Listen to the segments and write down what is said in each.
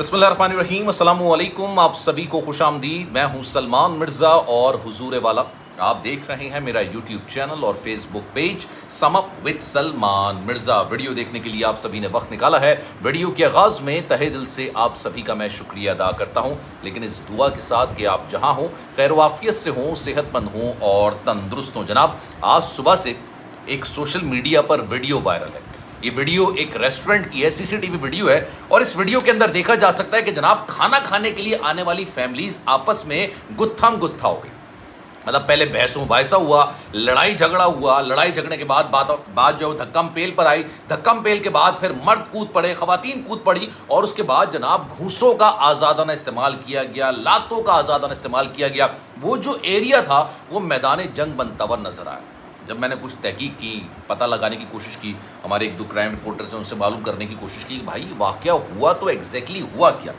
बिस्मिल्लाहिर्रहमानिर्रहीम, अस्सलामु अलैकुम। आप सभी को खुश आमदीद। मैं हूं सलमान मिर्ज़ा और हुजूर वाला। आप देख रहे हैं मेरा यूट्यूब चैनल और Facebook page sum up with Salman Mirza. Video देखने के लिए आप सभी ने वक्त निकाला है। वीडियो के आगाज़ में तहे दिल से आप सभी का मैं शुक्रिया अदा करता हूं, लेकिन इस दुआ के साथ कि आप जहां हों खैर वाफियत से हों, सेहतमंद हों और तंदुरुस्त हों। जनाब, आज सुबह से एक सोशल मीडिया पर वीडियो वायरल है। ये वीडियो एक रेस्टोरेंट की है, सीसीटीवी वीडियो है और इस वीडियो के अंदर देखा जा सकता है कि जनाब खाना खाने के लिए आने वाली फैमिलीज आपस में गुत्थम गुत्था हो गई। मतलब पहले बहसों बायसा हुआ, लड़ाई झगड़ा हुआ, लड़ाई झगड़ने के बाद बात जो धक्कम पेल पर आई, धक्कम पेल के बाद फिर मर्द कूद पड़े, खवातीन कूद पड़ी और उसके बाद जनाब घूसों का आज़ादाना इस्तेमाल किया गया, लातों का आज़ादाना इस्तेमाल किया गया। वो जो एरिया था वो मैदान जंग बनता हुआ नजर आया। जब मैंने कुछ तहकीक की, पता लगाने की कोशिश की, हमारे एक दो क्राइम रिपोर्टर से उनसे मालूम करने की कोशिश की कि भाई वाकया हुआ तो एग्जैक्टली हुआ क्या।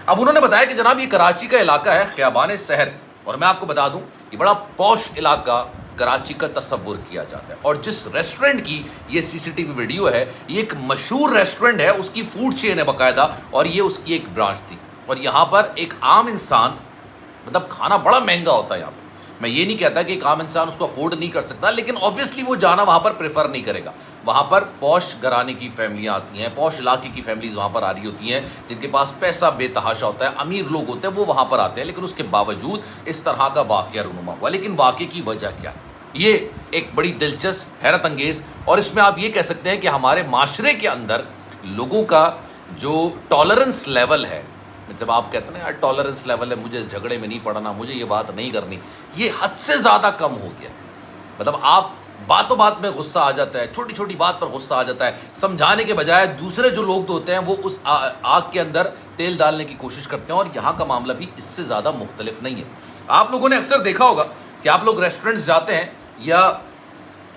अब उन्होंने बताया कि जनाब ये कराची का इलाका है, ख़ियाबान शहर, और मैं आपको बता दूं ये बड़ा पॉश इलाका कराची का तस्वुर किया जाता है। और जिस रेस्टोरेंट की ये सीसीटीवी वीडियो है, ये एक मशहूर रेस्टोरेंट है, उसकी फूड चेन है बाकायदा, और ये उसकी एक ब्रांच थी। और यहाँ पर एक आम इंसान, मतलब खाना बड़ा महंगा होता है यहाँ पर, मैं ये नहीं कहता कि एक आम इंसान उसको अफोर्ड नहीं कर सकता, लेकिन ऑब्वियसली वो जाना वहाँ पर प्रेफर नहीं करेगा। वहाँ पर पॉश घराने की फैमिलियाँ आती हैं, पॉश इलाके की फैमिलीज वहाँ पर आ रही होती हैं, जिनके पास पैसा बेतहाशा होता है, अमीर लोग होते हैं, वो वहाँ पर आते हैं। लेकिन उसके बावजूद इस तरह का वाक़या रूनुमा हुआ। लेकिन वाक़े की वजह क्या है, ये एक बड़ी दिलचस्प, हैरत अंगेज़, और इसमें आप ये कह सकते हैं कि हमारे माशरे के अंदर लोगों का जो टॉलरेंस लेवल है, जब आप कहते हैं ना यार टॉलरेंस लेवल है, मुझे इस झगड़े में नहीं पड़ना, मुझे ये बात नहीं करनी, ये हद से ज़्यादा कम हो गया। मतलब आप बातों बात में गुस्सा आ जाता है, छोटी छोटी बात पर गुस्सा आ जाता है, समझाने के बजाय दूसरे जो लोग होते हैं वो उस आग के अंदर तेल डालने की कोशिश करते हैं। और यहाँ का मामला भी इससे ज़्यादा मुख्तलिफ नहीं है। आप लोगों ने अक्सर देखा होगा कि आप लोग रेस्टोरेंट्स जाते हैं या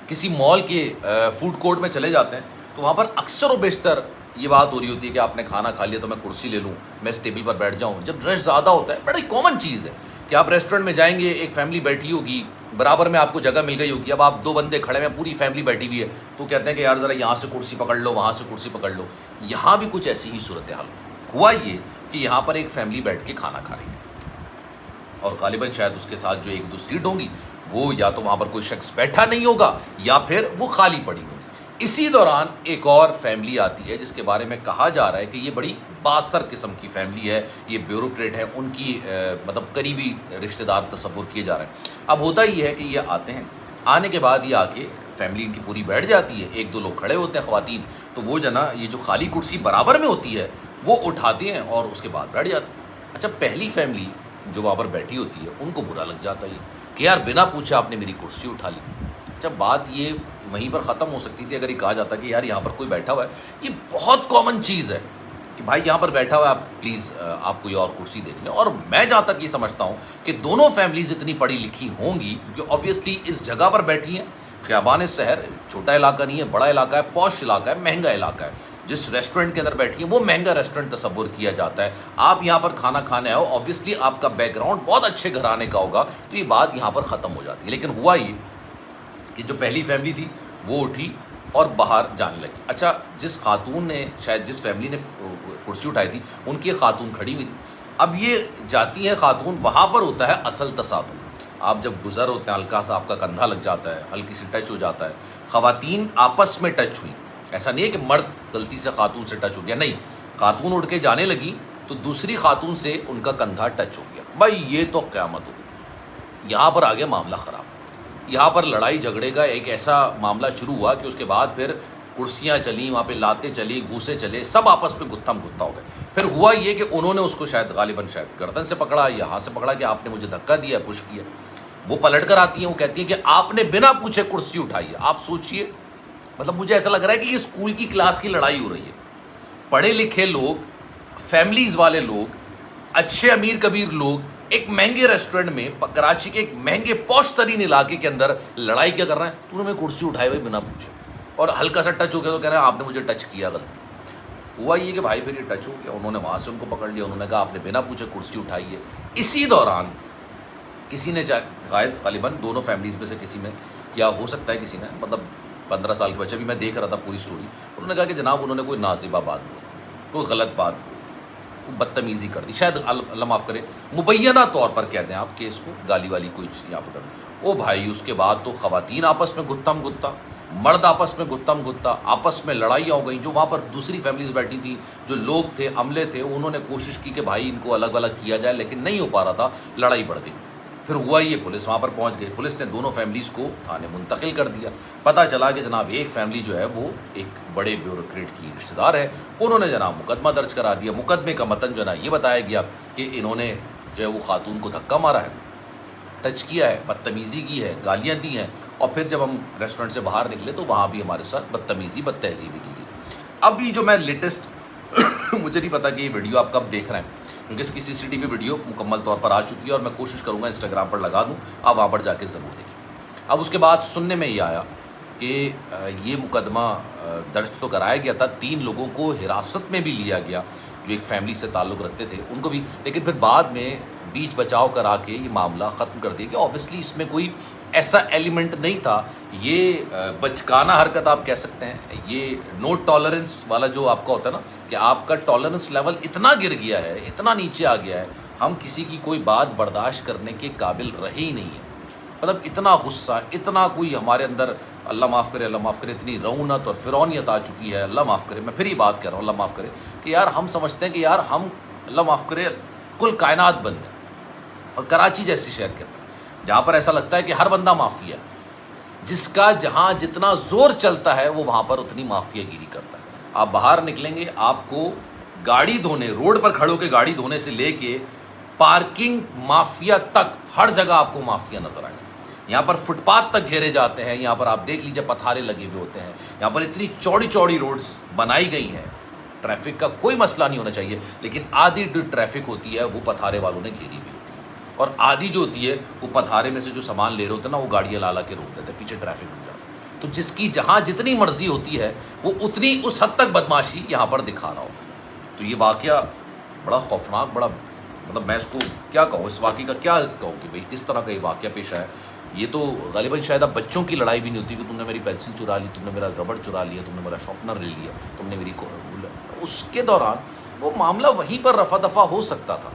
किसी मॉल के फूड कोर्ट में चले जाते हैं, तो वहाँ पर अक्सर व बेशतर ये बात हो रही होती है कि आपने खाना खा लिया तो मैं कुर्सी ले लूँ, मैं इस टेबल पर बैठ जाऊँ। जब रश ज़्यादा होता है, बड़ी कॉमन चीज़ है कि आप रेस्टोरेंट में जाएंगे, एक फैमिली बैठी होगी, बराबर में आपको जगह मिल गई होगी, अब आप दो बंदे खड़े हैं, पूरी फैमिली बैठी हुई है, तो कहते हैं कि यार ज़रा यहाँ से कुर्सी पकड़ लो, वहाँ से कुर्सी पकड़ लो। यहाँ भी कुछ ऐसी ही सूरत हाल हुआ। ये कि यहाँ पर एक फैमिली बैठ के खाना खा रही थी और गालिबन शायद उसके साथ जो एक दो सीट होंगी, वो या तो वहाँ पर कोई शख्स बैठा नहीं होगा या फिर वो खाली पड़ी होगी। इसी दौरान एक और फैमिली आती है जिसके बारे में कहा जा रहा है कि ये बड़ी बासर किस्म की फैमिली है, ये ब्यूरोक्रेट है, उनकी मतलब करीबी रिश्तेदार तस्वुर किए जा रहे हैं। अब होता ये है कि ये आते हैं, आने के बाद ये आके फैमिली इनकी पूरी बैठ जाती है, एक दो लोग खड़े होते हैं ख़वातीन, तो वो जना ये जो खाली कुर्सी बराबर में होती है वो उठाते हैं और उसके बाद बैठ जाते हैं। अच्छा, पहली फैमिली जो वहाँ पर बैठी होती है उनको बुरा लग जाता है कि यार बिना पूछे आपने मेरी कुर्सी उठा ली। अच्छा, बात ये वहीं पर ख़त्म हो सकती थी अगर ये कहा जाता कि यार यहाँ पर कोई बैठा हुआ है। ये बहुत कॉमन चीज़ है कि भाई यहाँ पर बैठा हुआ है, आप प्लीज़ आप कोई और कुर्सी देख लें। और मैं जहाँ तक ये समझता हूँ कि दोनों फैमिलीज़ इतनी पढ़ी लिखी होंगी क्योंकि ऑब्वियसली इस जगह पर बैठी हैं। ख़ियाबान शहर छोटा इलाका नहीं है, बड़ा इलाका है, पॉश इलाका है, महंगा इलाका है। जिस रेस्टोरेंट के अंदर बैठी है वो महंगा रेस्टोरेंट तस्वुर किया जाता है। आप यहाँ पर खाना खाने आओ, ऑब्वियसली आपका बैकग्राउंड बहुत अच्छे घराने का होगा, तो ये बात यहाँ पर ख़त्म हो जाती है। लेकिन हुआ ये कि जो पहली फैमिली थी वो उठी और बाहर जाने लगी। अच्छा, जिस खातून ने, शायद जिस फैमिली ने कुर्सी उठाई थी, उनकी एक खातून खड़ी हुई थी। अब ये जाती है खातून, वहाँ पर होता है असल तसादुम। आप जब गुज़र होते हैं, हल्का सा आपका कंधा लग जाता है, हल्की सी टच हो जाता है, ख़वातीन आपस में टच हुई। ऐसा नहीं है कि मर्द गलती से खातून से टच हो गया, नहीं, खातून उठ के जाने लगी तो दूसरी खातून से उनका कंधा टच हो गया। भाई ये तो क़यामत हो गई। यहाँ पर आ गया मामला ख़राब। यहाँ पर लड़ाई झगड़े का एक ऐसा मामला शुरू हुआ कि उसके बाद फिर कुर्सियाँ चली, वहाँ पे लाते चली, घूसे चले, सब आपस में गुत्थम गुत्था हो गए। फिर हुआ ये कि उन्होंने उसको शायद गालिबन शायद गर्दन से पकड़ा या हाथ से पकड़ा कि आपने मुझे धक्का दिया, पुश किया। वो पलट कर आती हैं, वो कहती हैं कि आपने बिना पूछे कुर्सी उठाई है। आप सोचिए, मतलब मुझे ऐसा लग रहा है कि ये स्कूल की क्लास की लड़ाई हो रही है। पढ़े लिखे लोग, फैमिलीज़ वाले लोग, अच्छे अमीर कबीर लोग एक महंगे रेस्टोरेंट में, कराची के एक महंगे पॉश तरीन इलाके के अंदर लड़ाई क्या कर रहे हैं, तूने मैं कुर्सी उठाई भाई बिना पूछे, और हल्का सा टच हो गया तो कह रहे हैं आपने मुझे टच किया, गलती। हुआ ये कि भाई फिर ये टच हो गया, उन्होंने वहाँ से उनको पकड़ लिया, उन्होंने कहा आपने बिना पूछे कुर्सी उठाई है। इसी दौरान किसी ने, गालिबन दोनों फैमिलीज़ में से किसी में, या हो सकता है किसी ने, मतलब 15 साल के बच्चे भी, मैं देख रहा था पूरी स्टोरी, उन्होंने कहा कि जनाब उन्होंने कोई नाज़िबा बात बोली, कोई गलत बात बोली, بدتمیزی کر دی، شاید اللہ معاف کرے مبینہ طور پر کہہ دیں آپ کہ اس کو گالی والی کوئی یہاں پر کر او بھائی، اس کے بعد تو خواتین آپس میں گتم گتا، مرد آپس میں گتم گتا، آپس میں لڑائیاں ہو گئیں. جو وہاں پر دوسری فیملیز بیٹھی تھیں، جو لوگ تھے، عملے تھے، انہوں نے کوشش کی کہ بھائی ان کو الگ الگ کیا جائے، لیکن نہیں ہو پا رہا تھا، لڑائی بڑھ گئی. پھر ہوا یہ پولیس وہاں پر پہنچ گئی، پولیس نے دونوں فیملیز کو تھانے منتقل کر دیا. پتہ چلا کہ جناب ایک فیملی جو ہے وہ ایک بڑے بیوروکریٹ کی رشتہ دار ہے، انہوں نے جناب مقدمہ درج کرا دیا. مقدمے کا متن جو ہے نا یہ بتایا گیا کہ انہوں نے جو ہے وہ خاتون کو دھکا مارا ہے، ٹچ کیا ہے، بدتمیزی کی ہے، گالیاں دی ہیں، اور پھر جب ہم ریسٹورنٹ سے باہر نکلے تو وہاں بھی ہمارے ساتھ بدتمیزی بد تہذیبی کی گئی. اب یہ جو میں لیٹسٹ مجھے نہیں پتا کہ یہ ویڈیو آپ کب دیکھ رہے ہیں، کیونکہ اس کی CCTV ویڈیو مکمل طور پر آ چکی ہے، اور میں کوشش کروں گا انسٹاگرام پر لگا دوں، آپ وہاں پر جا کے ضرور دیکھیں. اب اس کے بعد سننے میں یہ آیا کہ یہ مقدمہ درج تو کرایا گیا تھا، 3 لوگوں کو حراست میں بھی لیا گیا جو ایک فیملی سے تعلق رکھتے تھے ان کو بھی، لیکن پھر بعد میں بیچ بچاؤ کرا کے یہ معاملہ ختم کر دیا کہ اوبویسلی اس میں کوئی ایسا ایلیمنٹ نہیں تھا. یہ بچکانہ حرکت آپ کہہ سکتے ہیں، یہ نو ٹالرنس والا جو آپ کا ہوتا ہے نا کہ آپ کا ٹالرنس لیول اتنا گر گیا ہے، اتنا نیچے آ گیا ہے، ہم کسی کی کوئی بات برداشت کرنے کے قابل رہے ہی نہیں ہیں. مطلب اتنا غصہ، اتنا کوئی ہمارے اندر اللہ معاف کرے، اللہ معاف کرے، اتنی رونت اور فرعونیت آ چکی ہے، اللہ معاف کرے، میں پھر یہ بات کہہ رہا ہوں اللہ معاف کرے، کہ یار ہم سمجھتے ہیں کہ یار ہم اللہ معاف کرے کل کائنات بن گئے. اور کراچی جیسی شہر کے اندر جہاں پر ایسا لگتا ہے کہ ہر بندہ مافیا ہے، جس کا جہاں جتنا زور چلتا ہے وہ وہاں پر اتنی مافیا گیری کرتا ہے. آپ باہر نکلیں گے، آپ کو گاڑی دھونے، روڈ پر کھڑے ہو کے گاڑی دھونے سے لے کے پارکنگ مافیا تک ہر جگہ آپ کو مافیا نظر آئے گا. یہاں پر فٹ پاتھ تک گھیرے جاتے ہیں، یہاں پر آپ دیکھ لیجیے پتھارے لگے ہوئے ہوتے ہیں، یہاں پر اتنی چوڑی چوڑی روڈز بنائی گئی ہیں، ٹریفک کا کوئی مسئلہ نہیں ہونا چاہیے، لیکن آدھی جو ٹریفک ہوتی ہے وہ پتھارے والوں نے گھیری ہوئی ہوتی ہے، اور آدھی جو ہوتی ہے وہ پتھارے میں سے جو سامان لے رہے ہوتے ہیں نا وہ گاڑیاں لا کے روک دیتے ہیں، پیچھے ٹریفک ہو جاتا ہے. تو جس کی جہاں جتنی مرضی ہوتی ہے وہ اتنی اس حد تک بدماشی یہاں پر دکھا رہا ہوگا. تو یہ واقعہ بڑا خوفناک، بڑا مطلب میں اس کو کیا کہوں، اس واقعے کا کیا کہوں کہ بھئی کس طرح کا یہ واقعہ پیش آیا. یہ تو غالباً شاید اب بچوں کی لڑائی بھی نہیں ہوتی کہ تم نے میری پینسل چرا لی، تم نے میرا ربڑ چرا لیا، تم نے میرا شارپنر لے لیا، تم نے میری اس کے دوران وہ معاملہ وہیں پر رفع دفع ہو سکتا تھا.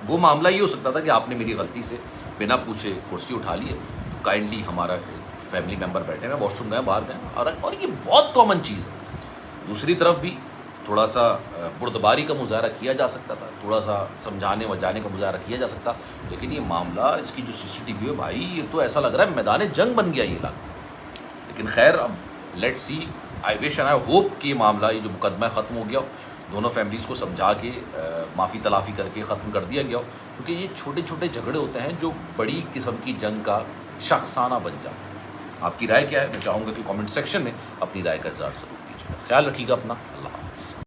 وہ معاملہ یہ ہو سکتا تھا کہ آپ نے میری غلطی سے بنا پوچھے کرسی اٹھا لی ہے، تو کائنڈلی ہمارا فیملی ممبر بیٹھے ہیں، واش روم گئے، باہر گئے، اور یہ بہت کامن چیز ہے. دوسری طرف بھی تھوڑا سا بردباری کا مظاہرہ کیا جا سکتا تھا، تھوڑا سا سمجھانے وجانے کا مظاہرہ کیا جا سکتا، لیکن یہ معاملہ اس کی جو CCTV ہے بھائی یہ تو ایسا لگ رہا ہے میدان جنگ بن گیا یہ علاقہ. لیکن خیر اب let see, I wish and I hope کہ یہ معاملہ، یہ جو مقدمہ ختم ہو گیا ہو، دونوں فیملیز کو سمجھا کے معافی تلافی کر کے ختم کر دیا گیا ہو، کیونکہ یہ چھوٹے چھوٹے جھگڑے ہوتے ہیں جو بڑی قسم کی جنگ کا شخصانہ بن جاتے ہیں. آپ کی رائے کیا ہے؟ میں چاہوں گا کہ کامنٹ سیکشن میں اپنی رائے کا اظہار ضرور کیجیے گا. خیال رکھیے گا اپنا. اللہ حافظ.